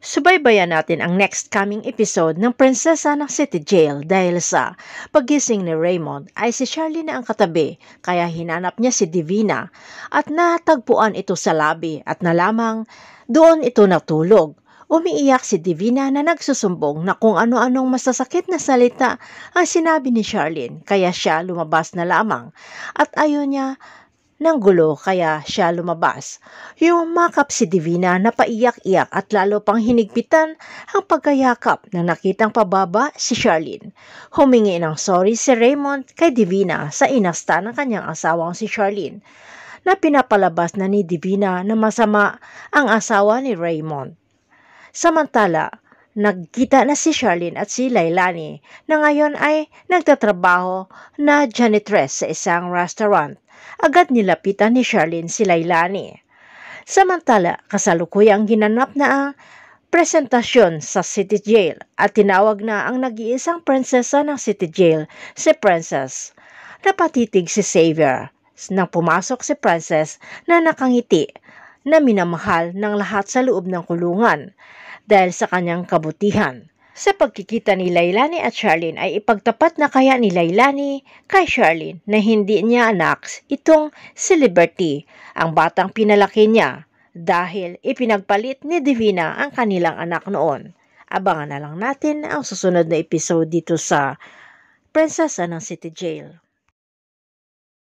Subaybayan natin ang next coming episode ng Prinsesa ng City Jail dahil sa paggising ni Raymond ay si Charlene na ang katabi kaya hinanap niya si Divina at natagpuan ito sa labi at nalamang doon ito natulog. Umiiyak si Divina na nagsusumbong na kung ano-anong masasakit na salita ang sinabi ni Charlene kaya siya lumabas na lamang at ayaw niya ng gulo kaya siya lumabas. Yumakap si Divina na paiyak-iyak at lalo pang hinigpitan ang pagkayakap na nakitang pababa si Charlene. Humingi ng sorry si Raymond kay Divina sa inasta ng kanyang asawang si Charlene na pinapalabas na ni Divina na masama ang asawa ni Raymond. Samantala, nagkita na si Charlene at si Lailani na ngayon ay nagtatrabaho na janitress sa isang restaurant. Agad nilapitan ni Charlene si Lailani. Samantala, kasalukuyang ginanap na ang presentasyon sa City Jail at tinawag na ang nag-iisang prinsesa ng City Jail, si Princess. Napatitig si Xavier nang pumasok si Princess na nakangiti na minamahal ng lahat sa loob ng kulungan dahil sa kanyang kabutihan. Sa pagkikita ni Lailani at Charlene ay ipagtapat na kaya ni Lailani kay Charlene na hindi niya anak itong si Liberty, ang batang pinalaki niya, dahil ipinagpalit ni Divina ang kanilang anak noon. Abangan na lang natin ang susunod na episode dito sa Prinsesa ng City Jail.